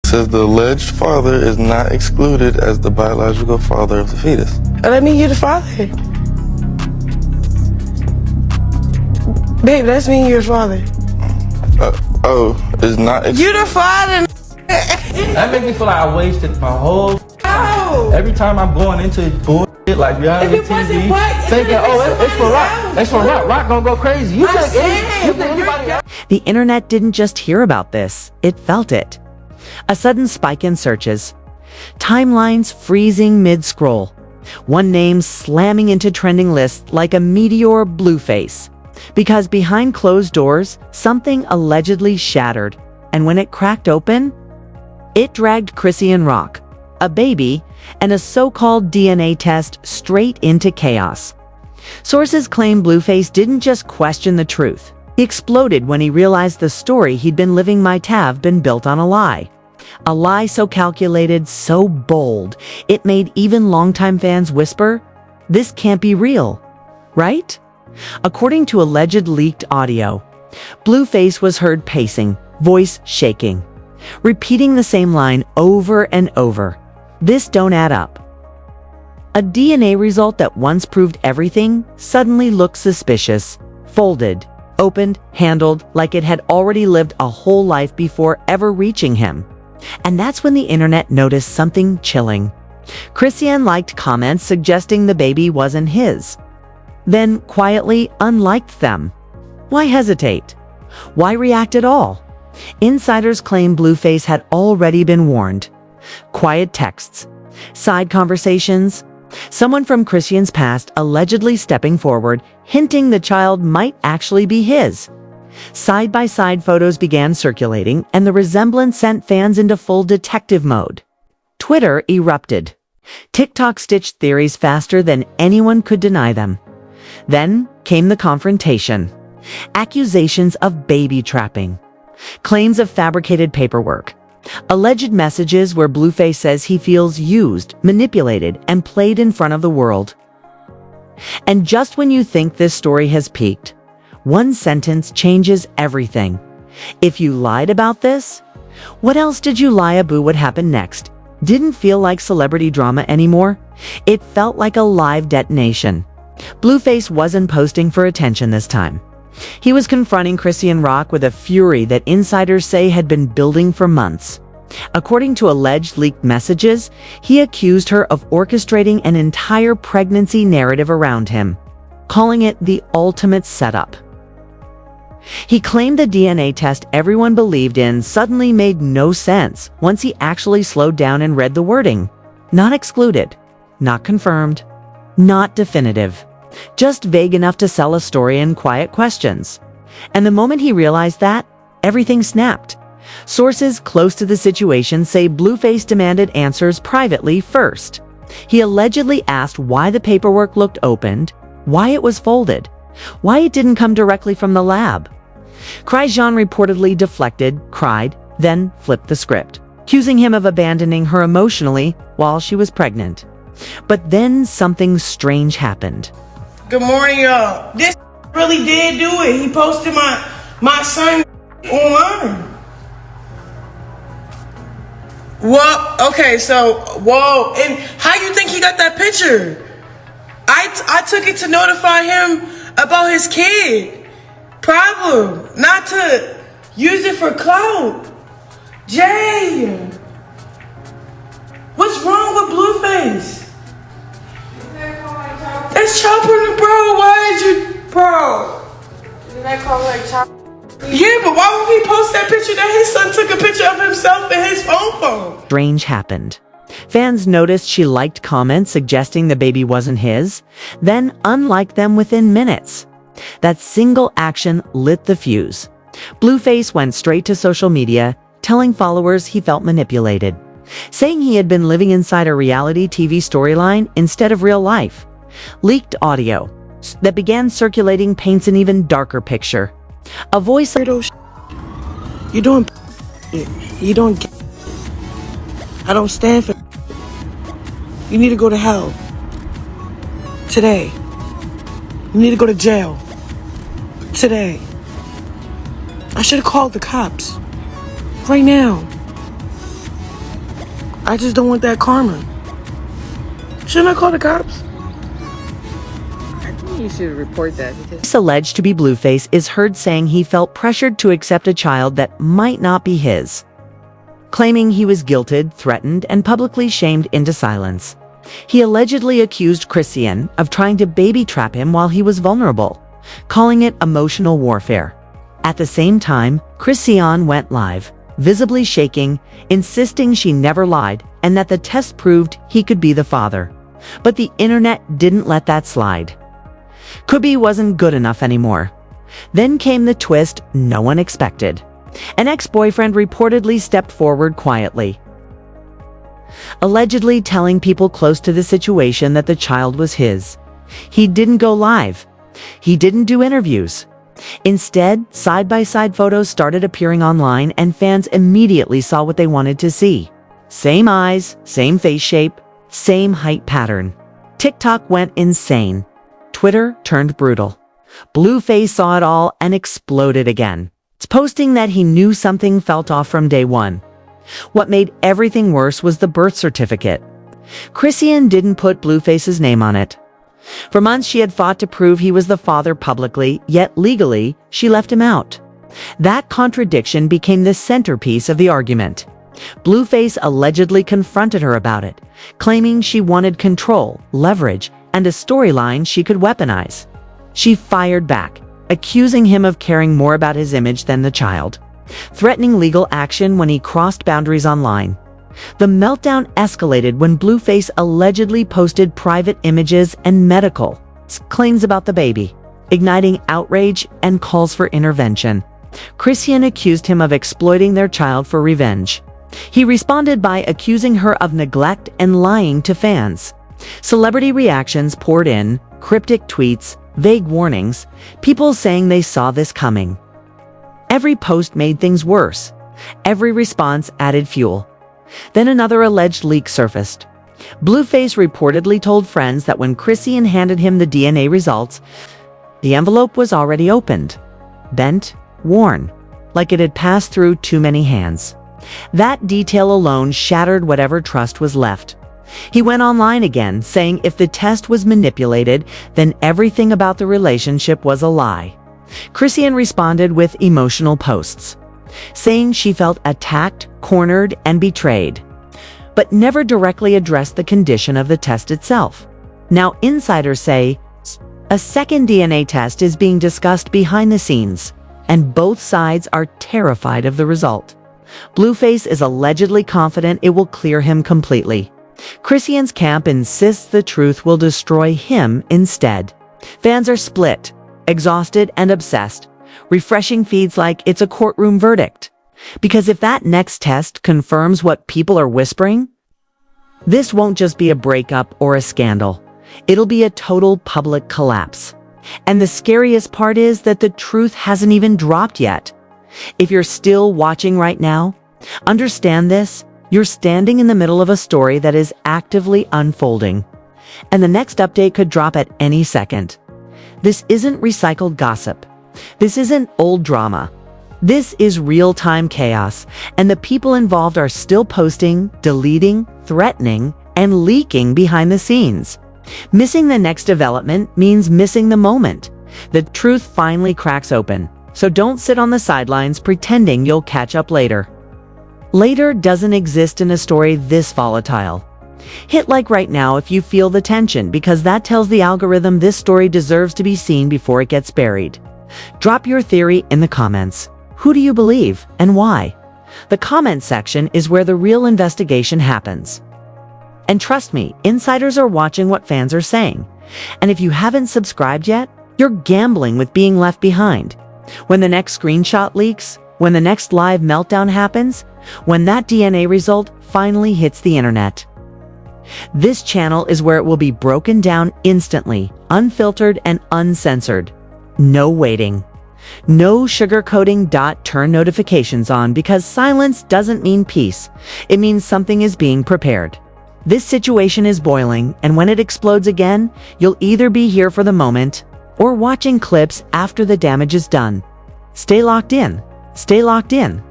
Says the alleged father is not excluded as the biological father of the fetus. Let me hear the father. Babe, that's me, you're the father. Is not excluded. You're the father. That makes me feel like I wasted my whole. Oh. Every time I'm going into bullshit like reality If it wasn't TV, what, thinking, it's for Rock. It's for Rock. Rock gonna go crazy. You think anybody else? The internet didn't just hear about this, it felt it. A sudden spike in searches. Timelines freezing mid-scroll. One name slamming into trending lists like a meteor Blueface. Because behind closed doors, something allegedly shattered. And when it cracked open, it dragged Chrisean Rock, a baby, and a so-called DNA test straight into chaos. Sources claim Blueface didn't just question the truth. He exploded when he realized the story he'd been living might have been built on a lie. A lie so calculated, so bold, it made even longtime fans whisper, "This can't be real." Right? According to alleged leaked audio, Blueface was heard pacing, voice shaking, repeating the same line over and over. This don't add up. A DNA result that once proved everything suddenly looked suspicious, folded, opened, handled like it had already lived a whole life before ever reaching him. And that's when the internet noticed something chilling. Chrisean liked comments suggesting the baby wasn't his, then quietly unliked them. Why hesitate? Why react at all? Insiders claim Blueface had already been warned. Quiet texts, side conversations, someone from Chrisean's past allegedly stepping forward, hinting the child might actually be his. Side-by-side photos began circulating, and the resemblance sent fans into full detective mode. Twitter erupted. TikTok stitched theories faster than anyone could deny them. Then came the confrontation. Accusations of baby trapping. Claims of fabricated paperwork. Alleged messages where Blueface says he feels used, manipulated, and played in front of the world. And just when you think this story has peaked, one sentence changes everything. If you lied about this, what else did you lie about would happen next? Didn't feel like celebrity drama anymore. It felt like a live detonation. Blueface wasn't posting for attention this time. He was confronting Chrisean Rock with a fury that insiders say had been building for months. According to alleged leaked messages, he accused her of orchestrating an entire pregnancy narrative around him, calling it the ultimate setup. He claimed the DNA test everyone believed in suddenly made no sense once he actually slowed down and read the wording. Not excluded, not confirmed, not definitive, just vague enough to sell a story and quiet questions. And the moment he realized that, everything snapped. Sources close to the situation say Blueface demanded answers privately first. He allegedly asked why the paperwork looked opened, why it was folded, why it didn't come directly from the lab. Chrisean reportedly deflected, cried, then flipped the script, accusing him of abandoning her emotionally while she was pregnant. But then something strange happened. Good morning, y'all. This really did do it. He posted my son online. Well, okay, so, whoa. And how you think he got that picture? I took it to notify him about his kid. Problem, not to use it for clout. Jay, what's wrong with Blueface? That's chopping, bro. Why did you, bro? Isn't that called like chop? Yeah, but why would he post that picture that his son took a picture of himself in his phone? Strange happened. Fans noticed she liked comments suggesting the baby wasn't his, then unliked them within minutes. That single action lit the fuse. Blueface went straight to social media, telling followers he felt manipulated, saying he had been living inside a reality TV storyline instead of real life. Leaked audio that began circulating paints an even darker picture. A voice... You don't get... I don't stand for... You need to go to hell. Today. You need to go to jail. Today. I should have called the cops. Right now. I just don't want that karma. Shouldn't I call the cops? I think you should report that because Police alleged to be Blueface is heard saying he felt pressured to accept a child that might not be his, claiming he was guilted, threatened, and publicly shamed into silence. He allegedly accused Chrisean of trying to baby trap him while he was vulnerable, calling it emotional warfare. At the same time, Chrisean went live, visibly shaking, insisting she never lied and that the test proved he could be the father. But the internet didn't let that slide. Could be wasn't good enough anymore. Then came the twist no one expected. An ex-boyfriend reportedly stepped forward quietly, allegedly telling people close to the situation that the child was his. He didn't go live. He didn't do interviews. Instead, side-by-side photos started appearing online and fans immediately saw what they wanted to see. Same eyes, same face shape, same height pattern. TikTok went insane. Twitter turned brutal. Blueface saw it all and exploded again. It's posting that he knew something felt off from day one. What made everything worse was the birth certificate. Chrisean didn't put Blueface's name on it. For months she had fought to prove he was the father publicly, yet legally, she left him out. That contradiction became the centerpiece of the argument. Blueface allegedly confronted her about it, claiming she wanted control, leverage, and a storyline she could weaponize. She fired back, accusing him of caring more about his image than the child, threatening legal action when he crossed boundaries online. The meltdown escalated when Blueface allegedly posted private images and medical claims about the baby, igniting outrage and calls for intervention. Chrisean accused him of exploiting their child for revenge. He responded by accusing her of neglect and lying to fans. Celebrity reactions poured in, cryptic tweets, vague warnings, people saying they saw this coming. Every post made things worse. Every response added fuel. Then another alleged leak surfaced. Blueface reportedly told friends that when Chrisean handed him the DNA results, the envelope was already opened, bent, worn, like it had passed through too many hands. That detail alone shattered whatever trust was left. He went online again, saying if the test was manipulated, then everything about the relationship was a lie. Chrisean responded with emotional posts, saying she felt attacked, cornered, and betrayed, but never directly addressed the condition of the test itself. Now, insiders say a second DNA test is being discussed behind the scenes, and both sides are terrified of the result. Blueface is allegedly confident it will clear him completely. Chrisean's camp insists the truth will destroy him instead. Fans are split, exhausted, and obsessed, refreshing feeds like it's a courtroom verdict. Because if that next test confirms what people are whispering, this won't just be a breakup or a scandal. It'll be a total public collapse. And the scariest part is that the truth hasn't even dropped yet. If you're still watching right now, understand this: you're standing in the middle of a story that is actively unfolding. And the next update could drop at any second. This isn't recycled gossip. This isn't old drama. This is real-time chaos, and the people involved are still posting, deleting, threatening, and leaking behind the scenes. Missing the next development means missing the moment. The truth finally cracks open, so don't sit on the sidelines pretending you'll catch up later. Later doesn't exist in a story this volatile. Hit like right now if you feel the tension, because that tells the algorithm this story deserves to be seen before it gets buried. Drop your theory in the comments. Who do you believe and why? The comment section is where the real investigation happens. And trust me, insiders are watching what fans are saying. And if you haven't subscribed yet, you're gambling with being left behind. When the next screenshot leaks, when the next live meltdown happens, when that DNA result finally hits the internet. This channel is where it will be broken down instantly, unfiltered and uncensored. No waiting. No sugarcoating. Turn notifications on, because silence doesn't mean peace. It means something is being prepared. This situation is boiling, and when it explodes again, you'll either be here for the moment or watching clips after the damage is done. Stay locked in. Stay locked in.